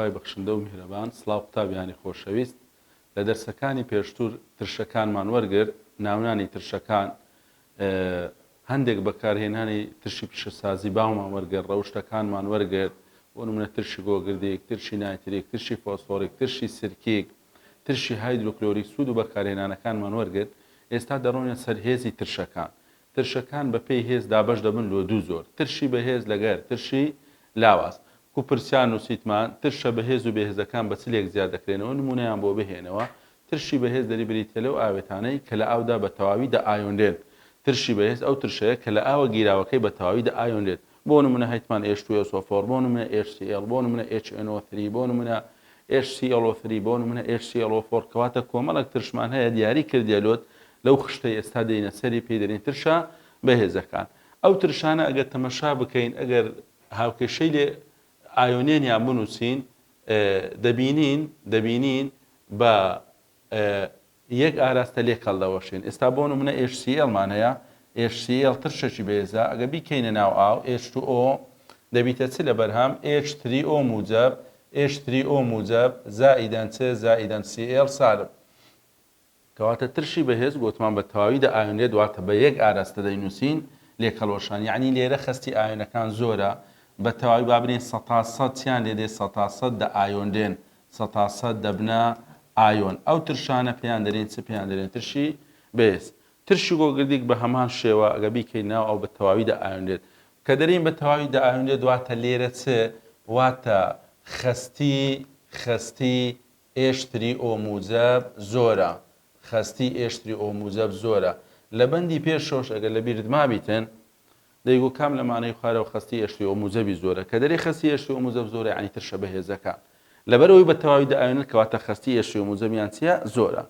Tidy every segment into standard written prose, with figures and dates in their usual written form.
خوای بەخشندە و میهرەبان سڵاو قوتابیانی خۆشەویست لە دەرسەکانی پێشتر ترشەکانمان وەرگرت ناونانی ترشەکان هەندێک بەکارهێنانی ترشی پیشەسازی باومان وەرگرت ڕەوشتەکانمان وەرگرت بۆ نمونە ترشی گۆگردێک ترشی نایترێک ترشی فۆسفۆریک ترشی سرکێک ترشی هایدرۆکلۆریک سوود و بەکارهێنانەکانمان وەرگرت ئێستا دەڕۆینە سەر هێزی ترشەکان ترشەکان بە پێی هێز دابەش دەبن لۆ دوو زۆر ترشی بەهێز لەگەر ترشی لاواز کوپرسیان نووسیتمان ترشە بەهێز و بەهێزەکان بە چلێک زیاد دەکرێنەوە نمونەیان بۆ بهێنەوە ترشی بەهێز دەریبریتە لەو ئاوێتانەی کە لە ئاودا بە تەواوی دەئایۆنرێن ترشی بەهێز ئەو ترشەیە کە لە ئاوە گیراوەکەی بە تەواوی دەئایۆنرێت بۆ نمونە هەیتمان H2SO4 بۆ نمونە HCl بۆ نمونە HNO3 بۆ نمونە HClO3 بۆ نمونە HClO4 کەواتە کۆمەڵێک ترشمان هەیە دیاری کردیالۆت لەو خشتەی ئێستا دێنە سەری پێی دەرین ترشە بەهێزەکان ئەو ترشانە ئەگەر تەمەشا بکەین ئەگەر هاوکێشەی لێ ئایۆنێنیان بنووسین دەبینین بە یەک ئاراستە لێ کەڵدەوەشێن ئێستا بۆ نمونە HCl-مان هەیە HCl ترشەکی بەهێزە ئەگە بیکەینە ناو ئاو H2O دەبیتە چ لە بەرهەم H3O موجب H3O موجب زائیدەن چ زائیدەن Cl سالب کەواتە ترشی بەهێز گوتمان بە تەواوی دەئایۆنرێت دواتە بە یەک ئاراستە دەینووسین لێکەڵۆشان یعنی لێرە خستی ئایۆنەکان زۆرە بە تەواوی بابنێن 100 چیان لێدێ 100 دەئایۆنرێن 100 دەبنە ئایۆن ئەو ترشانە پێیان دەرێن چ پێیان دەرێن ترشی بەهێز ترشی گۆگردێک بە هەمان شێوە ئەگە بیکەین ناو ئەو بە تەواوی دەئایۆنرێت کە دەرین بە تەواوی دەئایۆنرێت دواتە لێرە چ واتە خستی H3O موجب زۆرە خستی H3O موجب زۆرە لە بەندی پێشەوەش ئەگەر لە بیرت مابیتن دەیگو کام لەمانەی خوارەوە خستی H3O موجبی زۆرە کە دەری خستی H3O موجب زۆرە یعنی ترشە بەهێزەکان لەبەرەوەی بە تەواوی دەئایۆنرێت کەواتە خستی H3O موجبیان چیە زۆرە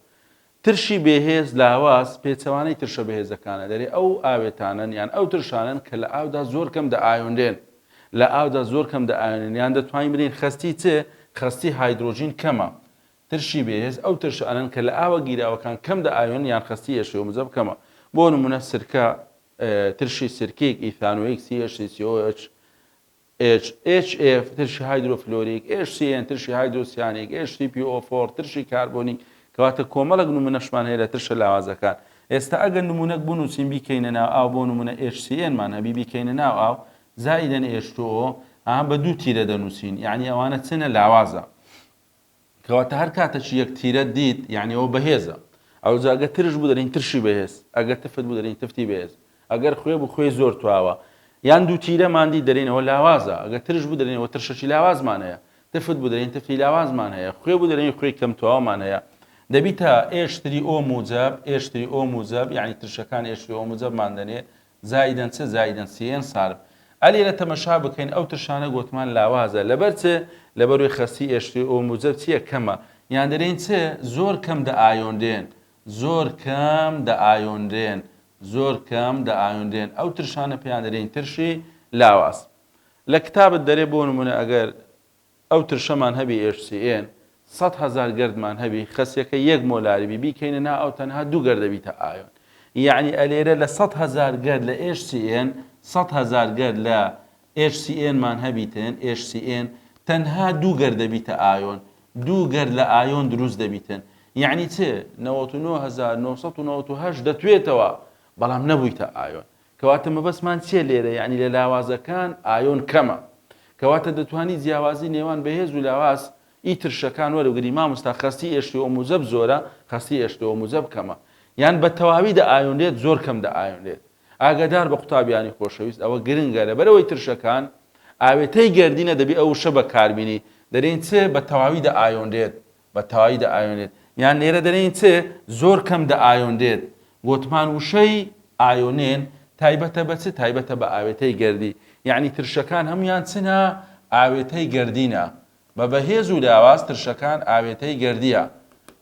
ترشی بێهێز لاواز پێچەوانەی ترشە بەهێزەکانە دەرێ ئەو ئاوێتانن یان ئەو ترشانن کە لە ئاودا زۆر کەم دەئایۆنرێن لە ئاودا زۆر کەم دەئایۆنرێن یان دەتوانین بنین خستی چ خستی هایدرۆژین کەمە ترشی بەهێز ئەو ترشانن کە لە ئاوە گیراوەکان کەم دەئایۆن یان خستی H3O موجب کەمە بۆ نمونە سرکە ترشی سرکێک ئیثانۆیک CH3COH HF ترشی هایدرۆفلۆریک HCN ترشی هایدرۆسیانیک H3PO4 ترشی کاربۆنیک کەواتە کۆمەڵک نمونەشمان هەیە لە ترشە لاوازەکان ئێستا ئەگەر نمونەک بنووسین بیکەینە ناو ئاو بۆ نمونە HCN-مان هەبی بیکەینە ناو ئاو زائیدەن H2O ئەم بە دوو تیرە دەنووسین یعنی ئەوانە چنە لاوازە کەواتە هەر کاتێکی یەک تیرە دیت یعنی ئەوە بەهێزە ئەو جاگە ترش بوو دەرین ترشی بەهێز ئەگەر تفت بوو دەرین تفتی بەهێز ئەگەر خوێ بوو خوێ زۆر تواوە یان دوو تیرەماندی دەرێنەوە لاوازە ئەگەر ترش بوو دەرێنەوە ترشەکی لاوازمان هەیە تفت بوو دەرین تفتی لاوازمان هەیە خوێ بوو دەرێن خوێ کەم تواومان هەیە دەبیتە H3O موجب یعنی ترشەکان H3O موجبمان دەنێ زائیدەن چ زائیدەن Cn سالب ئەلێرە تەمەشا بکەین ئەو ترشانە گوتمان لاوازە لەبەر چ لەبەروی خستی H3O موجب چییە کەمە یان دەرێن چ زۆر کەم دەئایۆنرێن زۆر کەم دەئایۆنرێن ئەو ترشانە پێیان دەرێن ترشی لاواز لە کتابت دەرێ بۆ نمونە ئەگەر ئەو ترشەمان هەبی HCN 100,000 گردمان هەبی خەسیەکە 1 مۆلاریبی بیکەینە نا ئەو تەنها 2 گەر دەبیتە ئایۆن یعنی ئەلێرە لە 100,000 گەر لە HCN 100,000 گەر لە HCN-مان هەبیتن HCN تەنها 2 گەر دەبیتە ئایۆن 2 گەر لە ئایۆن دروست دەبیتن یعنی چ 99,998 دەتوێتەوە بەڵام نەبوویتە ئایۆن کەواتە مەبەستمان چیە لێرە یعنی لە لاوازەکان ئایۆن کەمە کەواتە دەتوانی جیاوازی نێوان بەهێز و لاواز ئیترشەکان وەرەگری مامۆستا خستی H3O موجب زۆرە خستی H2O موجب کەمە یان بە تەواوی دەئایۆنرێت زۆر کەم دەئایۆنرێت ئاگادار بە قوتابیانی خۆشەویست ئەوە گرنگە لەبەرەوەی ترشەکان ئاوێتەی گردینە دەبی ئەو شە بەکاربینی دەرێن چ بە تەواوی دەئایۆنرێت یان لێرە دەرێن چ زۆر کەم دەئایۆنرێت گوتمان وشەی ئایۆنێن تایبەتە بە چ تایبەتە بە ئاوێتەی گردی یعنی ترشەکان هەمویان چنە ئاوێتەی گردینە بە بەهێز و لاواز ترشەکان ئاوێتەی گردیە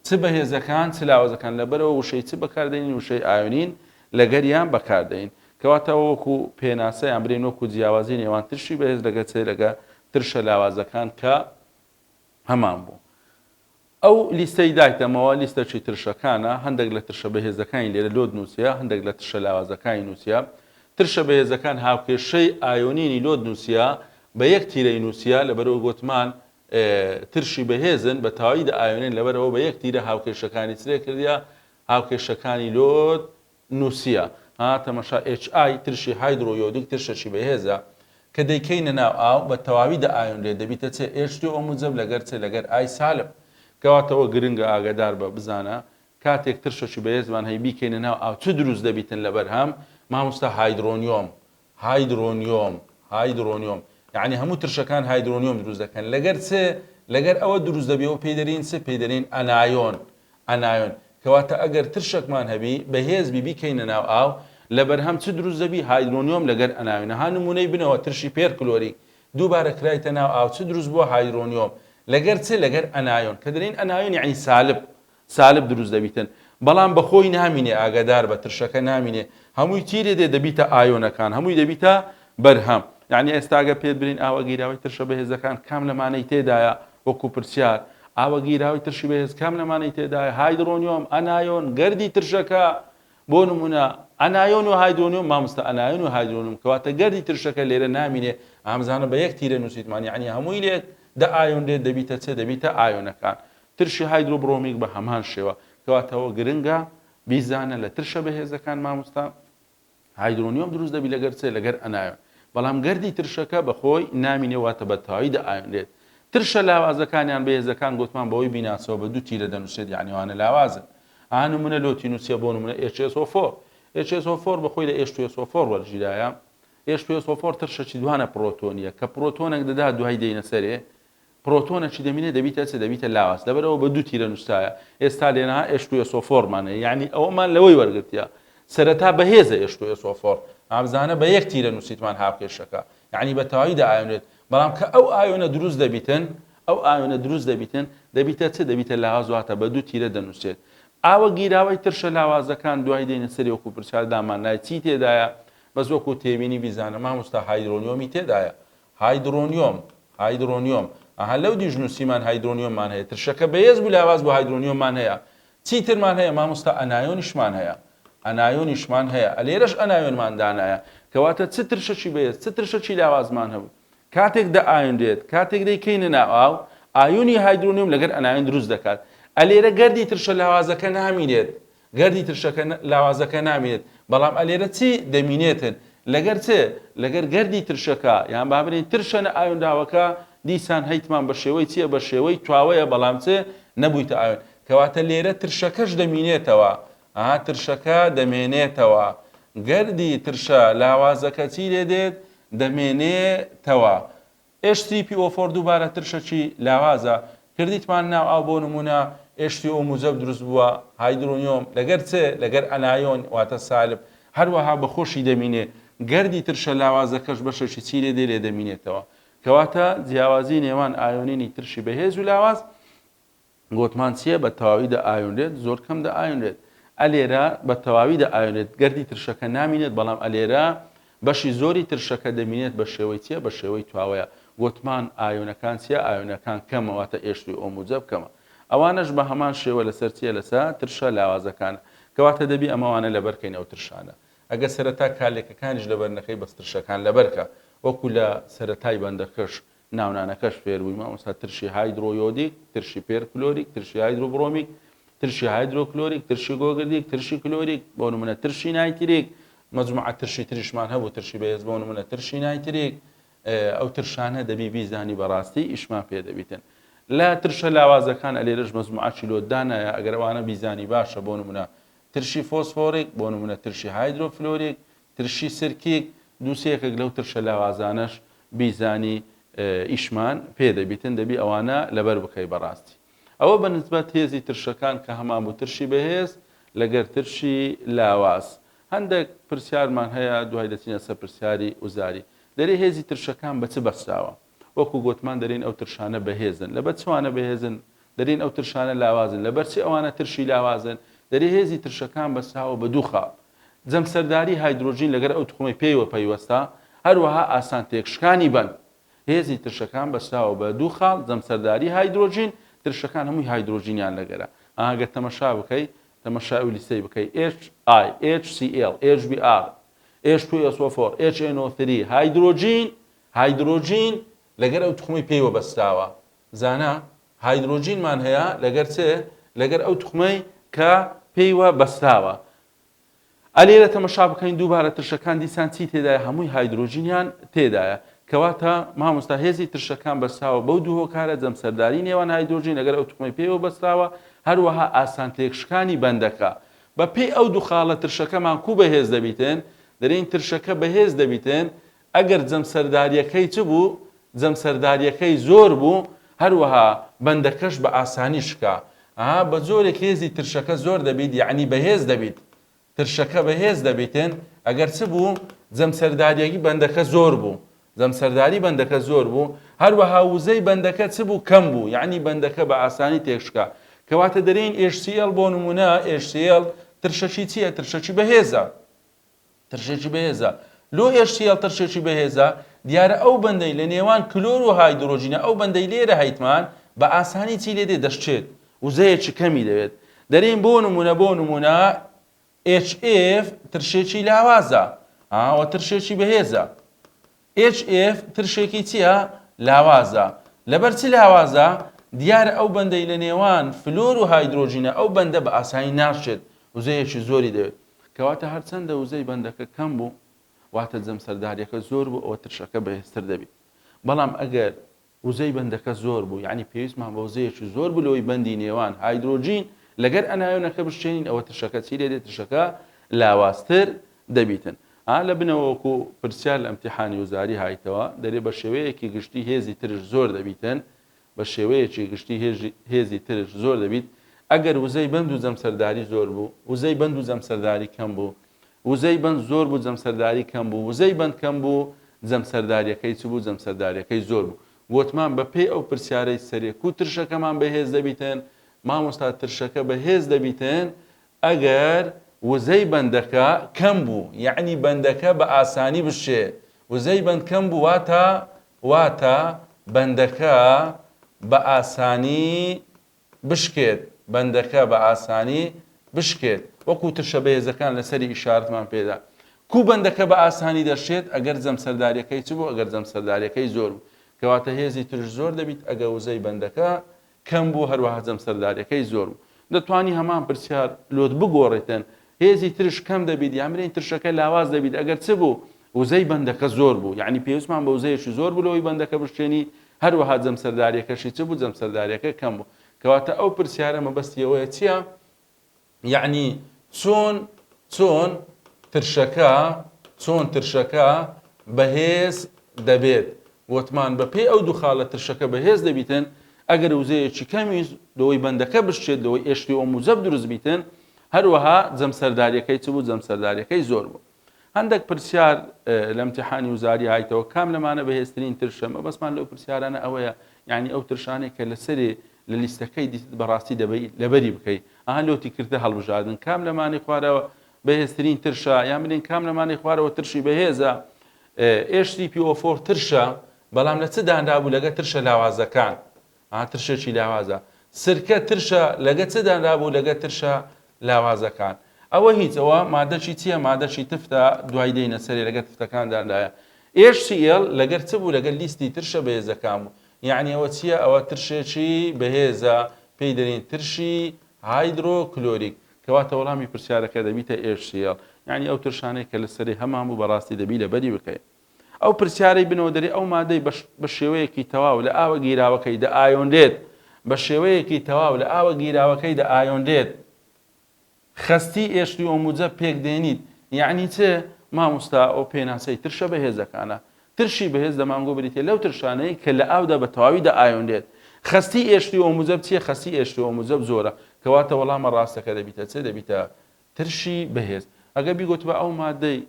چ بەهێزەکان چ لاوازەکان لەبەرەوە وشەی چ بەکاردێنین وشەی ئایۆنین لەگەریان بەکاردێن کەواتە وەکو پێناسەیان برێن وەکو جیاوازی نێوان ترشی بەهێز لەگە چ لەگە ترشە لاوازەکان کە هەمان بوو ئەو لیستەی دایتەمەوە لیستەی ترشەکانە هەندێک لە ترشە بەهێزەکانی لێرە لۆ نووسە هەندێک لە ترشە لاوازەکانی نووسە ترشە بەهێزەکان هاوکێشەی ئایۆنینی لۆ نووسە بە یەک تیرەی نووسە لەبەرەوە گوتمان ترشی بەهێزن بە تەواوی ئاوێنێن لەبەرەوە بە یەک تیرە هاوکێشەکانی چرێ کردیا هاوکێشەکانی لۆت نووسە تەمەشا HI ترشی هایدرۆیۆدیک ترشەشی بەهێزە کە دەیکەینە ناو ئاو بە تەواوی ئاوێنرێت دەبیتە چێ H2O موجب لەگەر چێ لەگەر ئای سالب کەواتەوە گرنگە ئاگدار بە بزانە کاتێک ترشەشی بەهێزمان هەی بیکەینە ناو ئاو چ دروست دەبیتن لەبەر هەم مامۆستا هایدرۆنیۆم یعنی هەموو ترشەکان هایدرۆنیۆم دروست دەکەن لەگەر چێ لەگەر ئەوە دروست دەبێەوە پێدەرین چ پێدەرین ئەنایۆن کەواتە ئەگەر ترشێکمان هەبی بەهێزبی بیکەینە ناو ئاو لەبەر هەم چ دروست دەبی هایدرۆنیۆم لەگەر ئەنایۆنە ها نمونەی بنەوە ترشی پێر کلۆریک دووبارە کرایتە ناو ئاو چ دروست بووە هایدرۆنیۆم لەگەر چ لەگەر ئەنایۆن کە دەرین ئەنایۆن یعنی سالب دروست دەبیتن بەڵام بەخۆی نامینێ ئاگادار بە ترشەکە نامینێ هەمووی تیرێ دێ دەبیتە ئایۆنەکان هەمووی دەبیتە بەرهەم یعنی ئێستاگە پێت برین ئاوە گیراوی ترشە بەهێزەکان کام لەمانەی تێدایە وەکو پرسیار ئاوە گیراوی ترشی بەهێز کام لەمانەی تێدایە هایدرۆنیۆم ئەنایۆن گەردی ترشەکە بۆ نمونە ئەنایۆن و هایدرۆنیۆم مامۆستا ئەنایۆن و هایدرۆنیۆم کەواتە گەردی ترشەکە لێرە نامینێ ئامزانە بە یەک تیرە نووسیتمان یعنی هەمووی لێت ئایۆن لێت دەبیتە چێ دەبیتە ئایۆنەکان ترشی هایدرۆبرۆمیک بە هەمان شێوە کەواتەوە گرنگە بیزانە لە ترشە بەهێزەکان مامۆستا هایدرۆنیۆم دروست دەبی لەگەر چێ لەگەر ئەنایۆن بەڵام گەردی ترشەکە بەخۆی نامینێواتە بە تەواوی ئایۆنرێت ترشە لاوازەکانیان بەهێزەکان گوتمان بەوەی بیناسەوە بە دوو تیرە دەنووسێت یعنیوانە لاوازن نمونە لۆتی نووسە بۆ نمونە HSO4 بەخۆی لە H2SO4 وەرگیرایە H2SO4 ترشەی دوانە پرۆتۆنیە کە پرۆتۆنێک دەدا دوای دێنە سەرێ پرۆتۆنەکی دەمینێت دەبیتە لاواز لەبەرەوە بە دوو تیرە نووسایە ئێستا لێنەها H2SO4مانە یعنی ئەوەمان لەوەی وەرگرتیا سەرەتا بەهێزە H2SO4 ئامزانە بە یەک تیرە نووسیتمان هاوکێشەکە یعنی بە تەواوی ئایۆنێت بەڵام کە ئەو ئایۆنە دروست دەبیتن دەبیتە چ دەبیتە لاواز واتە بە دوو تیرە دەنووسێت ئاوە گیراوی ترشە لاوازەکان دوای دێنە سەری وەکو پرسیار دامان نای چی تێدایە بەس وەکو تێبینی بیزانە مامۆستا هایدرۆنیۆمی تێدایە هایدرۆنیۆم ئەها لەو دیژنووسیمان هایدرۆنیۆممان هەیە ترشەکە بەهێز بوو لاواز بۆ هایدرۆنیۆممان هەیە چیترمان هەیە مامۆستا ئەنایۆنیشمان هەیە ئەلێرەش ئەنایۆنمان دانایە کەواتە چ ترشەی بەهێز چ ترشەی لاوازمان هەبوو کاتێک ئایۆنرێت کاتێک دەیکەینە ناو ئاو ئایۆنی هایدرۆنیۆم لەگەر ئەنایۆن دروست دەکات ئەلێرە گەردی ترشە لاوازەکە نامینێت بەڵام ئەلێرە چی دەمینێتن لەگەر چێ لەگەر گەردی ترشەکە یان بابرین ترشەنە ئایۆنداوەکە دیسان هەیتمان بە شێوەی چییە بە شێوەی تواوەیە بەڵام چێ نەبوویتە ئایۆن کەواتە لێرە ترشەکەش دەمێنێتەوە گەردی ترشە لاوازەکە چی لێ دێت دەمێنێتەوە H3PO4 دووبارە ترشەکی لاوازە کردیتمان ناو ئاو بۆ نمونە H2O موجب دروست بووە هایدرۆنیۆم لەگەر چێ لەگەر ئەنایۆن واتە سالب هەروەها بەخۆشی دەمینێ گەردی ترشە لاوازەکەش بەشێکی چی لێ دەمینێتەوە کەواتە جیاوازی نێوان ئایۆنینی ترشی بەهێز و لاواز گوتمان چییە بە تەواوی ئایۆنرێت زۆر کەم ئایۆنرێت ئەلێرە بە تەواوی ئایۆنێت گەردی ترشەکە نامینێت بەڵام ئەلێرە بەشی زۆری ترشەکە دەمینێت بە شێوەی چییە بە شێوەی تواوەیە گوتمان ئایۆنەکان چییە ئایۆنەکان کەمەواتە H2O موجب کەمە ئەوانش بە هەمان شێوە لەسەر چیە لەسەر ترشە لاوازەکان کەواتە دەبی ئەمەوانە لەبەرکەین ئەو ترشانە ئەگە سەرەتا کالێکەکانیش لەبەر نەکەی بەس ترشەکان لەبەرکە وەکو لە سەرەتای بەندەکەش ناونانەکەش فێر بووی مامۆستا ترشی هایدرۆیۆدیک ترشی پێرکلۆریک ترشی هایدرۆبرۆمیک ترشی هایدرۆکلۆریک ترشی گۆگردیک ترشی کلۆریک بۆ نمونە ترشی نایتریک مەجموعە ترشی تریشمان هەبوو ترشی بەهێز بۆ نمونە ترشی نایتریک ئەو ترشانە دەبی بیزانی بەڕاستی ئیشمان پێ دەبیتن لا ترشە لاوازەکان ئەلێرەش مەجموعەی لۆدانایە ئەگەر ئەوانە بیزانی باشە بۆ نمونە ترشی فۆسفۆریک بۆ نمونە ترشی هایدرۆفلۆریک ترشی سرکیک دووسێکێک لەو ترشە لاوازانەش بیزانی ئیشمان پێ دەبیتن دەبی ئەوانە لەبەر بکەی بەڕاستی ئەوە بە نسبەت هێزی ترشەکان کە هەمان بوو ترشی بەهێز لەگەر ترشی لاواز هەندێک پرسیارمان هەیە دوای دەچینە سەر پرسیاری وزاری دەرێ هێزی ترشەکان بە چ بەستاوە وەکو گوتمان دەرین ئەو ترشانە بەهێزن لەبەر چوانە بەهێزن دەرین ئەو ترشانە لاوازن لەبەر چی ئەوانە ترشی لاوازن دەرێ هێزی ترشەکان بەستاوە بە دوو خاڵ جەمسەرداری هایدرۆژین لەگەر ئەو توخمەی پێیوە پەیوەستە هەروەها ئاسان تێکشکانی بن هێزی ترشەکان بەستاوە بە دوو خاڵ جەمسەرداری هایدرۆژین ترشەکان هەمووی هایدرۆژینیان لەگەرە ئاگە تەمەشا بکەی تەمەشای لیستەی بکەی HI HCl HBr H2SO4 HNO3 هایدرۆژین لەگەر ئەو توخمەی پێیوە بەستاوە زانە هایدرۆژینمان هەیە لەگەر چێ لەگەر ئەو توخمەی کە پێیوە بەستاوە. ئەلێرە تەمەشا بکەین دووبارە ترشەکان دیسان چی تێدایە؟ هەمووی هایدرۆژینیان تێدایە. کەواتە مامۆستا هێزی ترشەکان بەستاوە بەو دوو هۆکارە جەمسەرداری نێوان هایدرۆژین لەگەر ئەو توخمەی پێیوە بەستاوە، هەروەها ئاسان تێکشکانی بەندەکە. بە پێی ئەو دوو خاڵە ترشەکەمان کوو بەهێز دەبیتن؟ دەرێن ترشەکە بەهێز دەبیتن ئەگەر جەمسەرداریەکەی چ بوو؟ جەمسەرداریەکەی زۆر بوو، هەروەها بەندەکەش بە ئاسانی شکا. بە زۆرێک هێزی ترشەکە زۆر دەبیت، یعنی بەهێز دەبیت. ترشەکە بەهێز دەبیتن ئەگەر چ بوو؟ جەمسەرداریەکی بەندەکە زۆر بوو. جەمسەرداری بەندەکە زۆر بوو، هەروەها وزەی بەندەکە چ بوو؟ کەم بوو، یعنی بەندەکە بە ئاسانی تێکشکا. کەواتە دەرێن HCl بۆ نمونە HCl ترشەکی چییە؟ ترشەکی بەهێزە. ترشێکی بەهێزە. لۆ HCl ترشێکی بەهێزە، دیارە ئەو بەندەی لە نێوان کلۆر و هایدرۆژینە ئەو بەندەی لێرە هەیتمان بە ئاسانی چی لێدێ دەشتێت، وزەیەکی کەمی دەوێت. دەرێن بۆ نمونە HF ترشێکی لاوازە، ئەوە ترشێکی بەهێزە. HF ترشێکی چییە؟ لاوازە. لەبەر چی لاوازە؟ دیارە ئەو بەندەی لە نێوان فلۆر و هایدرۆژینە ئەو بەندە بە ئاسانی ناشێت، وزەیەکی زۆری دەوێت. کەواتە هەرچەندە وزەی بەندەکە کەم بوو، واتە جەمسەرداریەکە زۆر بوو، ئەوە ترشەکە بەهێزتر دەبێت. بەڵام ئەگەر وزەی بەندەکە زۆر بوو، یعنی پێویستمان بە وزەیەکی زۆر بوو لەوەی بەندی نێوان هایدرۆژین لەگەر ئەنایۆنەکە بشتێنین، ئەوە ترشەکە چی لێدێت؟ ترشەکە لاوازتر دەبیتن. لە بنەوەکو پرسیار لە ئەمتیحانی وزاری هایتەوە دەرێ بە شێوەیەکی گشتی هێزی ترش زۆر دەبیتن، بە شێوەیەکی گشتی هێزی ترش زۆر دەبیت ئەگەر وزەی بەند و جەمسەرداری زۆر بوو، وزەی بەند و جەمسەرداری کەم بوو، وزەی بەند زۆر بوو جەمسەرداری کەم بوو، وزەی بەند کەم بوو جەمسەرداریەکەی چ بوو؟ جەمسەرداریەکەی زۆر بوو. گوتمان بە پێی ئەو پرسیارەی سەرێک و ترشەکەمان بەهێز دەبیتن، مامۆستا ترشەکە بەهێز دەبیتن ئەگەر وزەی بەندەکە کەم بوو، یعنی بەندەکە بە ئاسانی بشێ. وزەی بەند کەم بوو واتە بەندەکە بە ئاسانی بشکێت، بەندەکە بە ئاسانی بشکێت. وەکو ترشە بەهێزەکان لەسەری ئیشارەتمان پێدا. کوو بەندەکە بە ئاسانی دەشێت؟ ئەگەر جەمسەرداریەکەی چ بوو؟ ئەگەر جەمسەرداریەکەی زۆر بوو. کەواتە هێزی ترش زۆر دەبیت ئەگەر وزەی بەندەکە کەم بوو، هەروەها جەمسەرداریەکەی زۆر بوو. دەتوانی هەمان پرسیار لۆت بگۆڕێتن. هێزی ترش کەم دەبیت یامرین ترشەکە لاواز دەبیت ئەگەر چ بوو؟ وزەی بەندەکە زۆر بوو، یعنی پێویستمان بە وزەیەکی زۆر بوو لەوەی بەندەکە بشتێنی، هەروەها جەمسەرداریەکەشی چ بوو؟ جەمسەرداریەکە کەم بوو. کەواتە ئەو پرسیارە مەبەستیەوەیە چییە؟ یعنی چۆن ترشەکە بەهێز دەبێت. وتمان بە پێی ئەو دوو خاڵە ترشەکە بەهێز دەبیتن ئەگەر وزەیەکی کەمی لەوەی بەندەکە بشتێت، لەوەی HCl موجب دروست بیتن، هەروەها جەمسەرداریەکەی چ بوو؟ جەمسەرداریەکەی زۆر بوو. هەندێک پرسیار لە ئەمتیحانی وزاری هایتەوە کام لەمانە بەهێزترین ترشە؟ مەبەستمان لەو پرسیارانە ئەوەیە، یعنی ئەو ترشانێک کە لەسەری لە لیستەکەی دیت بەڕاستی لەبەری بکەیت، لۆتی کردە هەڵبژاردن. کام لەمانی خوارەوە بەهێزترین ترشە؟ یان بڵێن کام لەمانی خوارەوە ترشی بەهێزە؟ HCPO4 ترشە، بەڵام لە چ دانرابوو؟ لەگە ترشە لاوازەکان. ترشێکی لاوازە. سرکە ترشە، لەگە چ دانرابوو؟ لەگە ترشە لاوازەکان. ئەوە هیچ، ئەوە مادەی چییە؟ مادەی تفتە، دوای دێنە سەری لەگە تفتەکاندادایە. HCl لەگەر چ بوو؟ لەگەر لیستی ترشە بەهێزەکان بوو. یعنی ئەوە چییە؟ ئەوە ترشێکی بەهێزە، پێی دەرین ترشی هایدرۆکلۆریک. کەواتە وەڵامی پرسیارەکە دەبیتە HCl، یعنی ئەو ترشانەی کە لەسەری هەمان بوو بەڕاستی دەبی لەبەری بکەیت. ئەو پرسیارەی بنەوە دەری ئەو مادەی بە شێوەیەکی تەواو لە ئاوە گیراوەکەی دەئایۆندێت، بە شێوەیەکی تەواو لە ئاوە گیراوەکەی دەئایۆندێت، خەستی HCl موجب پێک دێنیت، یعنی چ؟ مامۆستا ئەو پێناسەی ترشە بەهێزەکانە. ترشی بەهێز دەمانگۆ بریتێ لەو ترشانەی کە لە ئاودا بە تەواوی دەئایۆندێت. خەستی HCl موجب چییە؟ خەستی HCl موجب زۆرە. کەواتە وەڵامە ڕاستەکە دەبیتە چ؟ دەبیتە ترشی بەهێز. ئەگە بیگوت بە ئەو مادەی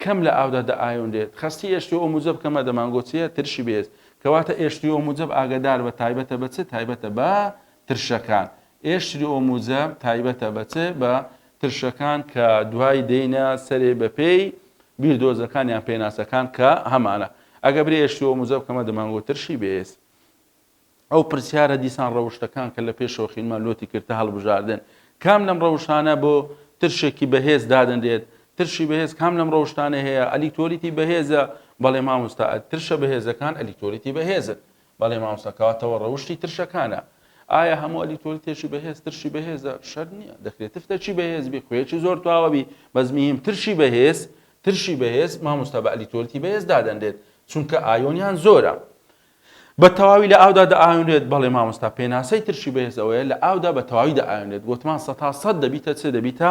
کەم لە ئاودا دەئایۆندێت، خەستی HCl موجب کەمە، دەمانگۆ چییە؟ ترشی بەهێز. کەواتە HCl موجب ئاگادار بە تایبەتە بە چ؟ تایبەتە بە ترشەکان. HCl موجب تایبەتە بە چ؟ بە ترشەکان کە دوای دێنە سەرێ بەپێی بیردۆزەکان یان پێناسەکان کە هەمانە. ئەگە برێ HCl موجب کەمە، دەمانگۆ ترشی بەهێز. ئەو پرسیارە دیسان ڕەوشتەکان کە لە پێشەوە خینمان لۆتی کردە هەڵبژاردن، کام لەم ڕەوشانە بۆ ترشێکی بەهێز دادەنرێت؟ ترشی بەهێز کام لەم ڕەوشتانە هەیە؟ ئەلیکتۆلیتی بەهێزە. بەڵێ مامۆستا ترشە بەهێزەکان ئەلیکتۆلیتی بەهێزن. بەڵێ مامۆستاکەواتەوە ڕەوشی ترشەکانە. ئایا هەموو ئەلیتۆلیتێکی بەهێز ترشی بەهێزە؟ شەر نییە، دەکرێت تفتەچی بەهێز بی، خوێکی زۆر تواوەبی، بەزمییم ترشی بەهێز مامۆستا بە ئەلیتۆلیتی بەهێز دادەندێت چونکە ئایۆنیان زۆرە. بە تەواوی لە ئاودا دەئایۆنرێت. بەڵێ مامۆستا پێناسەی ترشی بەهێز ئەوەیە لە ئاودا بە تەواوی دەئایۆنرێت. گوتمان 100% دەبیتە چ؟ دەبیتە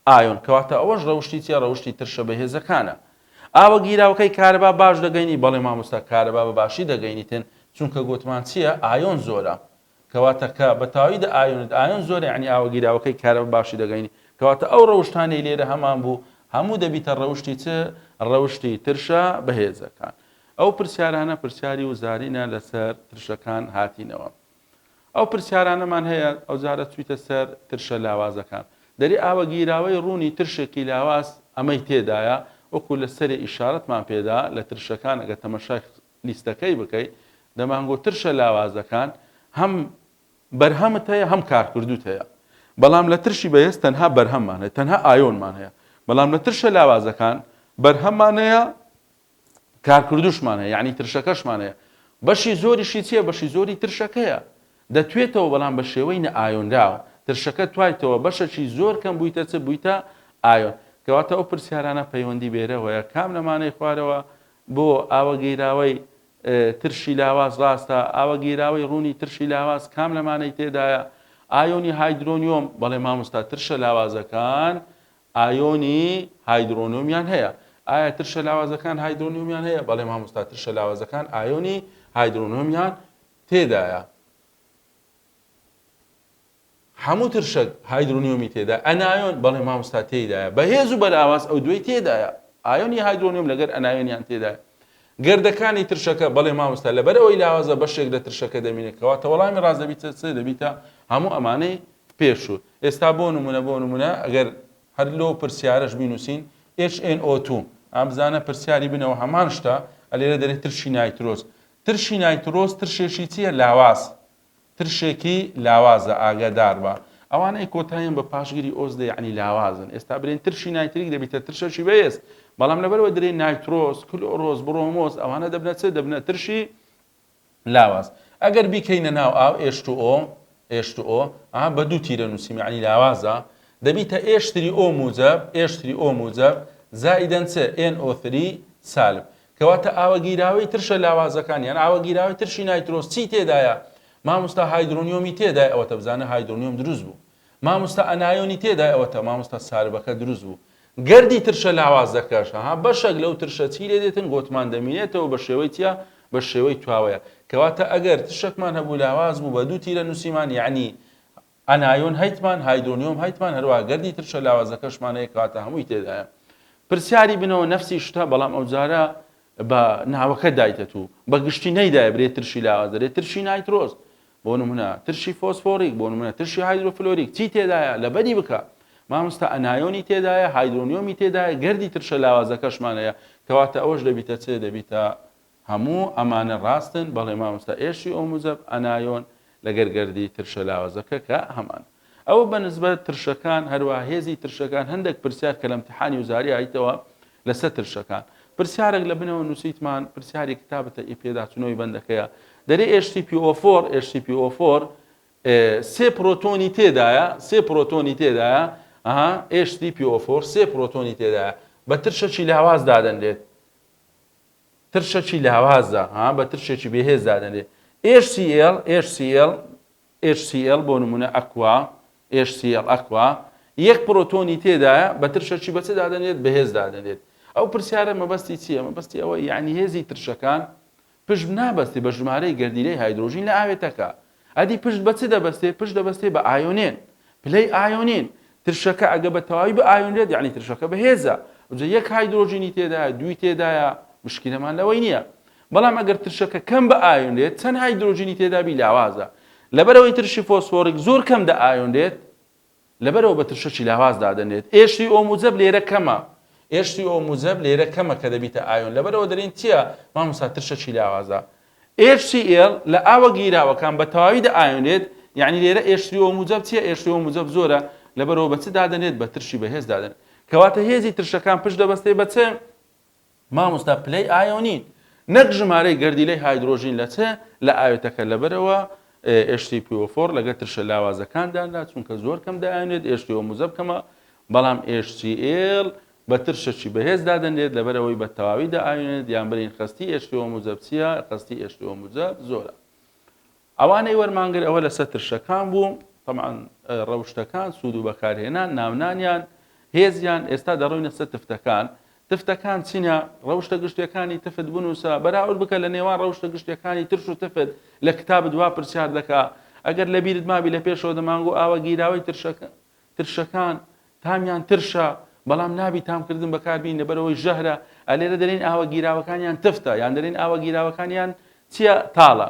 ئایۆن، کەواتە ئەوەش ڕەوشی چیە؟ ڕەوشی ترشە بەهێزەکانە. ئاوە گیراوەکەی کارەبا باش دەگەینی؟ بەڵێ مامۆستا کارەبا بە باشی دەگەینیتن چونکە گوتمان چییە؟ ئایۆن زۆرە. کەواتە کە بە تەواوی دەئایۆنێت، ئایۆن زۆرە، یعنی ئاوە گیراوەکەی کارەبا باشی دەگەینی. کەواتە ئەو ڕەوشتانەی لێرە هەمان بوو هەموو دەبیتە ڕەوشی چ؟ ڕەوشی ترشە بەهێزەکان. ئەو پرسیارانە پرسیاری وزارینە لەسەر ترشەکان هاتینەوە. ئەو پرسیارانەمان هەیە ئەو جارە چوویتە سەر ترشە لاوازەکان. دەری ئاوە گیراوەی ڕوونی ترشێکی لاواز ئەمەی تێدایە، وەکو لە سەری ئیشارەتمان پێدا لە ترشەکان ئەگە تەمەشای لیستەکەی بکەیت دەمانگۆ ترشە لاوازەکان هەم بەرهەمت هەیە هەم کارکردوت هەیە. بەڵام لە ترشی بەهێز تەنها بەرهەممان هەیە، تەنها ئایۆنمان هەیە. بەڵام لە ترشە لاوازەکان بەرهەممان هەیە، کارکردوشمان هەیە، یعنی ترشەکەشمان هەیە. بەشی زۆریشی چییە؟ بەشی زۆری ترشەکەیە دەتوێتەوە، بەڵام بە شێوەی نەئایۆنراوە. ترشەکە توایتەوە بەشەکی زۆر کەم بوویتە چ؟ بوویتە ئایۆن. کەواتە ئەو پرسیارانە پەیوەندی بێرەوەیە کام لەمانەی خوارەوە بۆ ئاوە گیراوەی ترشی لاواز ڕاستە، ئاوە گیراوەی ڕوونی ترشی لاواز کام لەمانەی تێدایە؟ ئایۆنی هایدرۆنیۆم. بەڵێ مامۆستا ترشە لاوازەکان ئایۆنی هایدرۆنیۆمیان هەیە. ئایا ترشە لاوازەکان هایدرۆنیۆمیان هەیە؟ بەڵێ مامۆستا ترشە لاوازەکان ئایۆنی هایدرۆنیۆمیان تێدایە. هەموو ترشەک هایدرۆنیۆمی تێدا، ئەنایۆن بەڵێ مامۆستا تێدایە. بەهێز و بەلاواز ئەو دوی تێدایە، ئایۆنی هایدرۆنیۆم لەگەر ئەنایۆنیان تێدایە. گردەکانی ترشەکە بەڵێ مامۆستا لەبەرەوەی لاوازە بەشێک لە ترشەکە دەمێنێت، کەواتە وەڵامی ڕاست دەبیتە چ؟ دەبیتە هەموو ئەمانەی پێشوو. ئێستا بۆ نمونە ئەگەر هەر لەو پرسیارەش بینوسین HNO2 ئەم بزانە پرسیاری بنەوە هەمان شتە ئەلێرە دەرێت ترشی نایترۆز. ترشی نایترۆز ترشێکی چییە؟ لاواز، ترشێکی لاوازە ئاگادار بە. ئەوانەی کۆتاییان بە پاشگیری ئۆزدە یعنی لاوازن. ئێستا برێن ترشی نایتریک دەبیتە ترشەشی بەهێز، بەڵام لەبەرەوە درێن نایترۆز، کلۆرۆز، برۆمۆز، ئەوانە دەبنە چ؟ دەبنە ترشی لاواز. ئەگەر بیکەینە ناو ئاو H2O بە دوو تیرە نووسیم یعنی لاوازە، دەبیتە H3O موجب زائیدەن چ؟ NO3 سالب. کەواتە ئاوە گیراوەی ترشە لاوازەکان یان ئاوە گیراوەی ترشی نایترۆز چی تێدایە؟ مامۆستا هایدرۆنیۆمی تێدای، ئەوەتە بزانە هایدرۆنیۆم دروست بوو. مامۆستا ئەنایۆنی تێدای، ئەوەتە مامۆستا سالبەکە دروست بوو. گەردی ترشە لاوازەکەش بەشێک لەو ترشە چی لێ دێتن؟ گۆتمان دەمێنێتەوە بە شێوەی چیە؟ بە شێوەی تواوەیە. کەواتە ئەگەر تشکمان هەبوو لاواز بوو بە دوو تیرە نووسیمان یعنی ئەنایۆن هەیتمان، هایدرۆنیۆم هەیتمان، هەروە گەردی ترشە لاوازەکەشمان هەیە، کەواتە هەمووی تێدایە. پرسیاری بنەوە نەفسی شتە، بەڵام ئەو جارە بە ناوەکە دایتە تو، بە گشتی نەیدایە برێت ترشی لاواز، دەرێت ترشی نایترۆز، بۆ نمونە ترشی فۆسفۆریک، بۆ نمونە ترشی هایدرۆفلۆریک چی تێدایە؟ لە بەدی بکە. مامۆستا ئەنایۆنی تێدایە، هایدرۆنیۆمی تێدایە، گەردی ترشە لاوازەکەشمان هەیە، کەواتە ئەوەش دەبیتە چ؟ دەبیتە هەموو ئەمانە ڕاستن. بەڵێ مامۆستا HCO موجب ئەنایۆن لەگەر گەردی ترشە لاوازەکە کە هەمان. ئەوە بەنسبەت ترشەکان هەروە هێزی ترشەکان هەندێک پرسیار کە لە امتحانی وزاری هایتەوە لەسەر ترشەکان. پرسیارێک لە بنەوە نووسیتمان، پرسیاری کتابەتە پێداچوونەوەی بەندەکەیە. دەرێ HCPO4 سێ پرۆتۆنی تێدایە، HCPO4 سێ پرۆتۆنی تێدایە، بە ترشەکی لاواز دادەنرێت. ترشەکی لاوازە بە ترشێکی بەهێز دادەنرێت. HCl بۆ نمونە HCl ئەکوا یەک پرۆتۆنی تێدایە، بە ترشەکی بەچ دادەنێت؟ بەهێز دادەنێت. ئەو پرسیارە مەبەستی چییە؟ مەبەستی ئەوە یعنی هێزی ترشەکان پشت نابەستی بە ژمارەی گەردیلەی هایدرۆژین لە ئاوێتەکە. ئەدی پشت بەچ دەبەستێ؟ پشت دەبەستێ بە ئایۆنێن، پلەی ئایۆنین. ترشەکە ئەگە بە تەواوی بە ئایۆنرێت یعنی ترشەکە بەهێزە، جا یەک هایدرۆژینی تێدایە، دوی تێدایە، مشکلەمان لەوەی نییە. بەڵام ئەگەر ترشەکە کەم بە ئایۆنرێت، چەند هایدرۆژینی تێدابی لاوازە. لەبەرەوەی ترشی فۆسفۆریک زۆر کەم دە ئایۆنرێت، لەبەرەوە بە ترشەکی لاواز دادەنێت. HCO موجب لێرە کەمە، HCO موجب لێرە کەمە کە دەبیتە ئایۆن، لەبەرەوە دەرێن چییە؟ مامۆستا ترشەکی لاوازە. HCl لە ئاوە گیراوەکان بە تەواوی دە ئایۆنرێت، یعنی لێرە HCO موجب چییە؟ HCO موجب زۆرە، لەبەرەوە بە چ دادەنێت؟ بە ترشی بەهێز دادەنێت. کەواتە هێزی ترشەکان پشت دەبەستێ بە چ؟ مامۆستا پلەی ئایۆنین. نەک ژمارەی گەردیلەی هایدرۆژین لە چێ لە ئاوێتەکە لەبەرەوە HCPO4 لەگەر ترشە لاوازەکانداندا چونکە زۆر کەم دەیانێت HCO موزە بکەمە بەڵام HCl بە ترشەی بەهێز دادەنێت لەبەرەوەی بە تەواوی دائێنێت یان بەرین خستی HCO موزە بچیە خستی HCO موزە زۆرە. ئەوانەی وەرمانگر ئەوە لەسەر ترشەکان بوو طبعاً ڕەوشتەکان سوود و بەکارهێنان ناونانیان هێزیان ئێستا دەڕۆینە سەر تفتەکان. تفتەکان چینە ڕەوشتە گشتیەکانی تفت بنووسە بەراورد بکە لە نێوان ڕەوشتە گشتیەکانی ترش و تفت لە کتاب دوا پرسیار دەکا ئەگەر لە بیرت مابی لە پێشەوە دەمانگۆ ئاوە گیراوەی ترشەکان تامیان ترشە بەڵام نابی تامکردن بەکاربین لەبەرەوەی ژەهرە ئەلێرە دەرین ئاوە گیراوەکانیان تفتە یان دەرین ئاوە گیراوەکانیان چییە تاڵە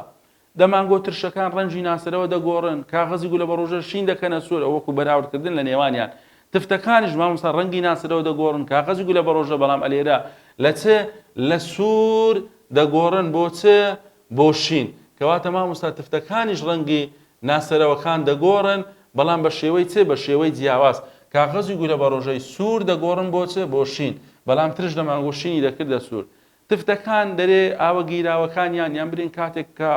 دەمانگۆ ترشەکان ڕەنجی ناسەرەوە دەگۆڕن کاغەزی گولە بە ڕۆژە شین دەکەنە سوور ئەوەکو بەراوردکردن لە نێوانیان تفتەکانیش مامۆستا ڕەنگی ناسەرەوە دەگۆڕن کاغەزی گولە بە ڕۆژە بەڵام ئەلێرە لە چێ لە سوور دەگۆڕن بۆ چێ بۆ شین کەواتە مامۆستا تفتەکانیش ڕەنگی ناسەرەوەکان دەگۆڕن بەڵام بە شێوەی چێ بە شێوەی جیاواز کاغەزی گولە بە ڕۆژەی سوور دەگۆڕن بۆ چێ بۆ شین بەڵام ترش دەمانگۆ شینی دەکردە سوور تفتەکان دەرێ ئاوە گیراوەکانیان یان برین کاتێک کە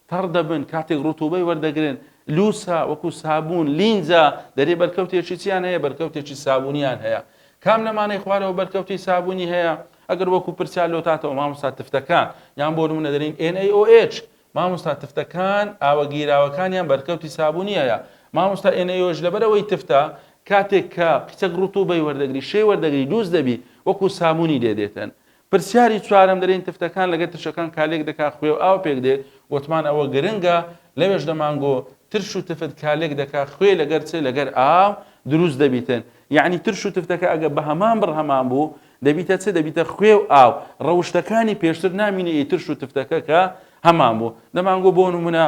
تەڕ دەبن کاتێک ڕوتوبەی وەردەگرن لوسا وەکو سابوون لینجا دەرێ بەرکەوتێکی چیان هەیە بەرکەوتێکی سابوونیان هەیە کام لەمانەی خوارەوە بەرکەوتی سابوونی هەیە ئەگەر وەکو پرسیار لۆتاتەوە مامۆستا تفتەکان یان بۆ نمونە دەرین NaOH مامۆستا تفتەکان ئاوە گیراوەکانیان بەرکەوتی سابوونی هەیە مامۆستا NaOH لەبەرەوەی تفتە کاتێک کە قچەک ڕوتوبەی وەردەگری شێ وەردەگری لوس دەبی وەکو سابوونی دێدێتن پرسیاری چوارەم دەرین تفتەکان لەگەر ترشەکان کالێک دەکا خوێ و ئاو پێک دێت وتمان ئەوە گرنگە لەوێش دەمانگۆ ترش و تفت کالێک دەکا خوێ لەگەر چێ لەگەر ئاو دروست دەبیتن یعنی ترش و تفتەکە ئەگە بە هەمان بڕهەمان بوو دەبیتە چێ دەبیتە خوێ و ئاو ڕەوشتەکانی پێشتر نامینە ترش و تفتەکە کە هەمان بوو دەمانگۆ بۆ نمونە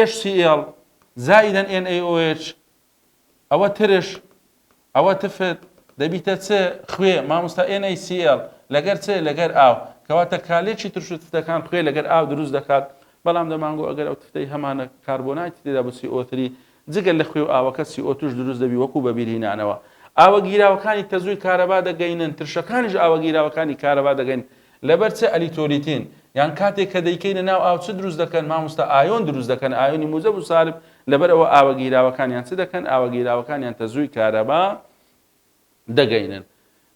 HCl زائیدەن NaOH ئەوە ترش ئەوە تفت دەبیتە چێ خوێ مامۆستا NaCl لەگەر چێ لەگەر ئاو کەواتە کالێکی ترش و تفتەکان خوێ لەگەر ئاو دروست دەکات بەڵام دەمانگۆ ئەگەر ئەو تفتەی هەمانە کاربۆنایتی تێدا بە CO3 جگەل لە خوێ و ئاوەکە CO2 دروست دەبی وەکو بەبیرهێنانەوە ئاوە گیراوەکانی تەزووی کارەبا دەگەینن ترشەکانیش ئاوە گیراوەکانی کارەبا دەگەین لەبەر چێ ئەلیتۆلیتین یان کاتێک کە دەیکەینە ناو ئاو چ دروست دەکەن مامۆستا ئایۆن دروست دەکەن ئایۆنی موزەب و سالب لەبەر ئەوە ئاوە گیراوەکانیان چ دەکەن ئاوە گیراوەکانیان تەزووی کارەبا دەگەینن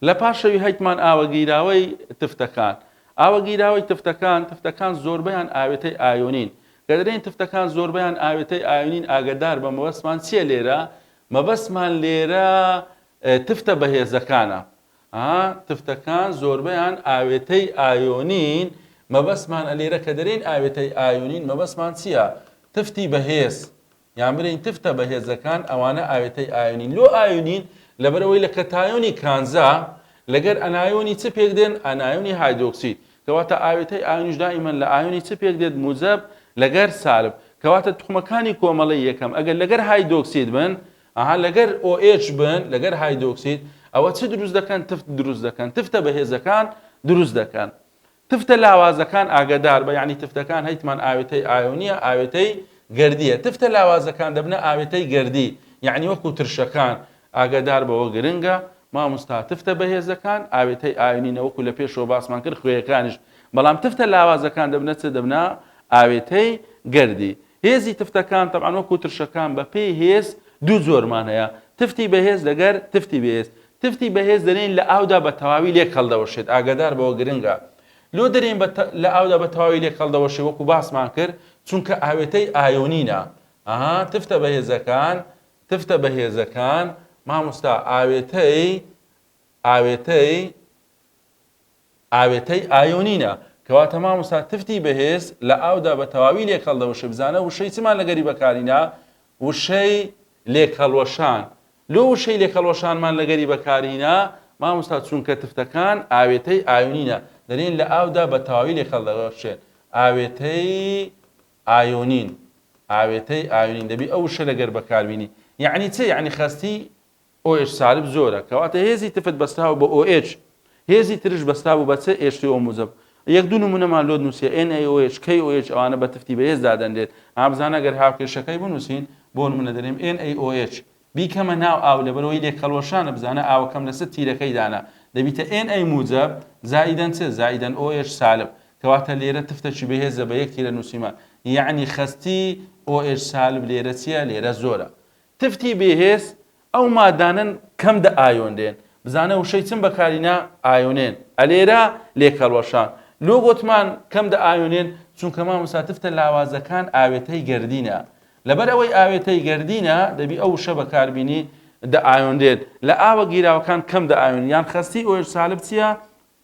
لە پاشەوی هەیتمان ئاوە گیراوەی تفتەکان ئاوە گیراوەی تفتەکان زۆربەیان ئاوێتەی ئایۆنین کە دەرێن تفتەکان زۆربەیان ئاوێتەی ئایۆنین ئاگدار بە مەبەستمان چیە لێرە مەبەستمان لێرە تفتە بەهێزەکانە تفتەکان زۆربەیان ئاوێتەی ئایۆنین مەبەستمان لێرە کە دەرێن ئاوێتەی ئایۆنین مەبەستمان چییە تفتی بەهێز یان برین تفتە بەهێزەکان ئەوانە ئاوێتەی ئایۆنین لۆ ئایۆنین لەبەرەوەی لە کەتایۆنی کانزا لەگەر ئەنایۆنی چ پێک دێن ئەنایۆنی هایدرۆکسید کەواتە ئاوێتەی ئایۆنیش دائیمەن لە ئایۆنی چ پێک دێت موزەب لەگەر سالب کەواتە توخمەکانی کۆمەڵی یەکەم ئەگەر لەگەر هایدرۆکسید بن لەگەر OH بن لەگەر هایدرۆکسید ئەوە چ دروست دەکەن تفت دروست دەکەن تفتە بەهێزەکان دروست دەکەن تفتە لاوازەکان ئاگدار بە یعنی تفتەکان هەیتمان ئاوێتەی ئایۆنیە ئاوێتەی گەردیە تفتە لاوازەکان دەبنە ئاوێتەی گەردی یعنی وەکو ترشەکان ئاگدار بەوە گرنگە مامۆستا تفتە بەهێزەکان ئاوێتەی ئایۆنینە وەکو لە پێشەوە باسمان کرد خوێیەکانیش بەڵام تفتە لاوازەکان دەبنە چ دەبنا ئاوێتەی گەردی هێزی تفتەکان تەبعاً وەکو ترشەکان بە پێی هێز دوو زۆرمان هەیە تفتی بەهێز لەگەر تفتی بەهێز تفتی بەهێز دەرێن لە ئاودا بە تەواوی لێک هەڵدەوەشێت ئاگدار بەوە گرنگە لۆ دەرێن لە ئاودا بە تەواوی لێک هەڵدەوەشێ وەکو باسمان کرد چونکە ئاوێتەی ئایۆنینە تفتە بەهێزەکان مامۆستا ئاوێتەی ئایۆنینە کەواتە مامۆستا تفتی بەهێز لە ئاودا بە تەواوی لێک هەڵدەوەشێ بزانە وشەی چمان لەگەری بەکارینە وشەی لێکهەڵوەشان لۆ وشەی لێکهەڵوەشانمان لەگەری بەکارینە مامۆستا چونکە تفتەکان ئاوێتەی ئایۆنینە دەرێن لە ئاودا بە تەواوی لێک هەڵدەوەشێن ئاوێتەی ئایۆنین دەبی ئەو وشە لەگەر بەکاربینی یعنی چ یعنی خستی OH سالب زۆرە کەواتە هێزی تفت بەستاوە بە OH هێزی ترش بەستاوە بە چ HCO موزەب یەک دوو نمونەمان لۆ نووسێ NaOH KOH ئەوانە بە تفتی بەهێز دادەنرێت ئابزانە گەر هاوکێشەکەی بنووسین بۆ نمونە دەرێم NaOH بیکەمە ناو ئاو لەبەرەوەی لێکهەڵوەشانە بزانە ئاوەکەم لەسەر تیرەکەی دانا دەبیتە NA موجب زائیدەن چ زائیدەن OH سالب کەواتە لێرە تفتێکی بەهێزە بە یەک تیرە نووسیمان یعنی خەستی OH سالب لێرە چییە لێرە زۆرە تفتی بێهێز ئەو مادانن کەم دە ئایۆندێن بزانە وشەی چم بەکارینە ئایۆنێن ئەلێرە لێکەڵوەشان لۆ گوتمان کەم دە ئایۆنێن چونکە مامۆستا تفتە لاوازەکان ئاوێتەی گەردینە لەبەر ئەوەی ئاوێتەی گەردینە دەبی ئەو وشە بەکاربینی دە ئایۆندێت لە ئاوە گیراوەکان کەم دە ئایۆن یان خەستی OH سالب چییە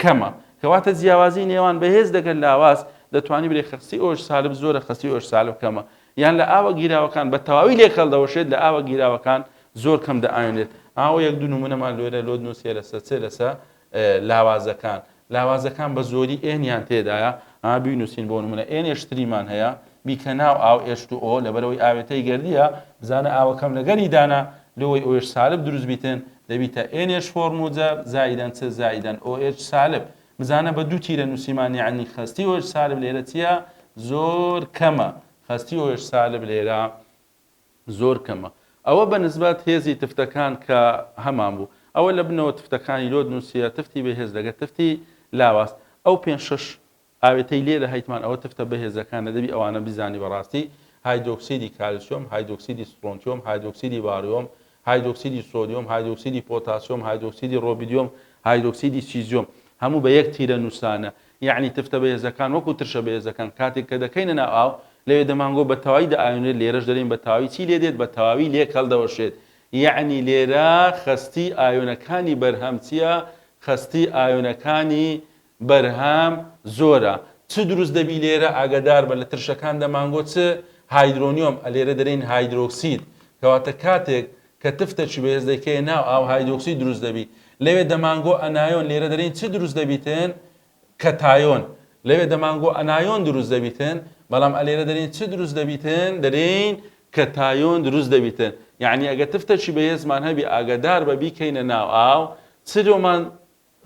کەمە کەواتە جیاوازی نێوان بەهێز دەگەن لاواز دەتوانی بڵێ خەستی OH سالب زۆرە خەستی OH سالب کەمە یان لە ئاوە گیراوەکان بە تەواوی لێکەڵدەوەشێت لە ئاوە گیراوەکان زۆر کەم دە ئایۆنێت ئاوە یەک دوو نمونەمان لێرە لۆ نووسێ لەسەر لاوازەکان بە زۆری ئێنیان تێدایە بینوسین بۆ نمونە ئێنێشتریمان هەیە بیکە ناو ئاو H2O لەبەرەوەی ئاوێتەی گەردیە بزانە ئاوەکەم لەگەری دانا لەوەی OH سالب دروست بیتن دەبیتە NH4 موجب زائیدەن چ زائیدەن OH سالب بزانە بە دوو تیرە نووسیمان یعنی خەستی OH سالب لێرە چییە زۆر کەمە خەستی OH سالب لێرە زۆر کەمە ئەوە بە نسبەت هێزی تفتەکان کە هەمان بوو ئەوە لە بنەوە تفتەکانی لۆ نووسیە تفتی بەهێز لەگە تفتی لاواز ئەو 5-6 ئاوێتەی لێرە هەیتمان ئەوە تفتە بەهێزەکانە دەبی ئەوانە بیزانی بەڕاستی هایدرۆکسیدی کالسیۆم هایدرۆکسیدی سترۆنتیۆم هایدرۆکسیدی باریۆم هایدرۆکسیدی سۆدیۆم هایدرۆکسیدی پۆتاسیۆم هایدرۆکسیدی ڕۆبیدیۆم هایدرۆکسیدی سیزیۆم هەموو بە یەک تیرە نووسانە یعنی تفتە بەهێزەکان وەکو ترشە بەهێزەکان کاتێک کە دەکەینە ناو ئاو لەوێ دەمانگۆ بە تەواوی دەئایۆنێت لێرەش دەرین بە تەواوی چی لێ دێت بە تەواوی لێک هەڵدەوەشێت یعنی لێرە خەستی ئایۆنەکانی بەرهەم چییە خەستی ئایۆنەکانی بەرهەم زۆرە چ دروست دەبی لێرە ئاگدار بە لە ترشەکان دەمانگۆ چ هایدرۆنیۆم لێرە دەرین هایدرۆکسید کەواتە کاتێک کە تفتێکی بەهێز دەکەی ناو ئاو هایدرۆکسید دروست دەبی لەوێ دەمانگۆ ئەنایۆن لێرە دەرین چ دروست دەبیتن کەتایۆن لەوێ دەمانگۆ ئەنایۆن دروست دەبیتن بەڵام ئەلێرە دەرین چ دروست دەبیتن دەرین کەتایۆن دروست دەبیتن یعنی ئەگە تفتێکی بەهێزمان هەبی ئاگدار بە بیکەینە ناو ئاو چ دۆمان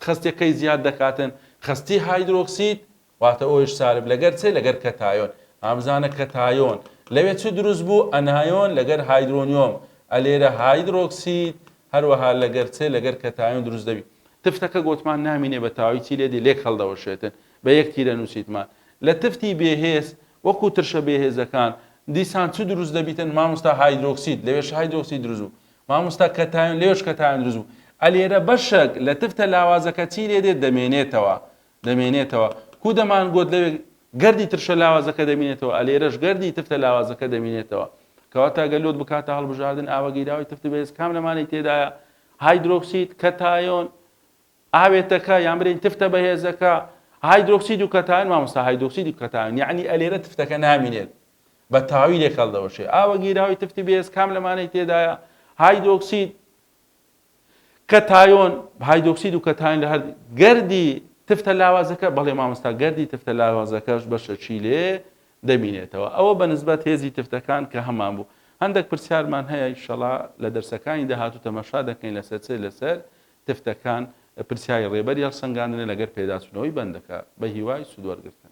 خستەکەی زیاد دەکاتن خستی هایدرۆکسید واتە OH سالب لەگەر چێ لەگەر کەتایۆن ئامزانە کەتایۆن لەوێ چ دروست بوو ئەنایۆن لەگەر هایدرۆنیۆم ئەلێرە هایدرۆکسید هەروەها لەگەر چێ لەگەر کەتایۆن دروست دەبی تفتەکە گوتمان نامینێ بە تاوی چی لێدی لێک هەڵدەوەشێتن بە یەک تیرە نووسیتمان لە تفتی بێهێز وەکو ترشە بێهێزەکان دیسان چ دروست دەبیتن مامۆستا هایدرۆکسید لەوێش هایدرۆکسید دروست بوو مامۆستا کەتایۆن لێوش کەتایۆن دروست بوو ئەلێرە بەشێک لە تفتە لاوازەکە چی لێ دێت دەمێنێتەوە کو دەمان گوت لەوێ گەردی ترشە لاوازەکە دەمێنێتەوە ئەلێرەش گەردی تفتە لاوازەکە دەمێنێتەوە کەواتە ئەگەر بکاتە هەڵبژاردن ئاوەگیراوی تفتی بەهێز کام لەمانەی تێدایە هایدرۆکسید کەتایۆن ئاوێتەکە یان برین تفتە بەهێزەکە هایدرۆکسید و کەتایۆن مامۆستا هایدرۆکسید و کەتایۆن یعنی ئەلێرە تفتەکە نامێنێت بە تاوی لێک هەڵدەوەشێ ئاوەگیراوی تفتی بەهێز کام لەمانەی تێدایە هایدرۆکسید کەتایۆن هایدرۆکسید و کەتایۆن لە هەر گەردی تفتە لاوازەکە بەڵێ مامۆستا گەردی تفتە لاوازەکەش بەشەکی لێ دەبینێتەوە ئەوە بە نسبەت هێزی تفتەکان کە هەمان بوو هەندێک پرسیارمان هەیە ئینشەڵا لە دەرسەکانی داهاتوو تەماشا دەکەین لەسەر تفتەکان پرسیاری ڕێبەری هەڵسەنگاندنە لەگەر پێداچوونەوەی بەندەکە بە هیوای سوودوەرگرتن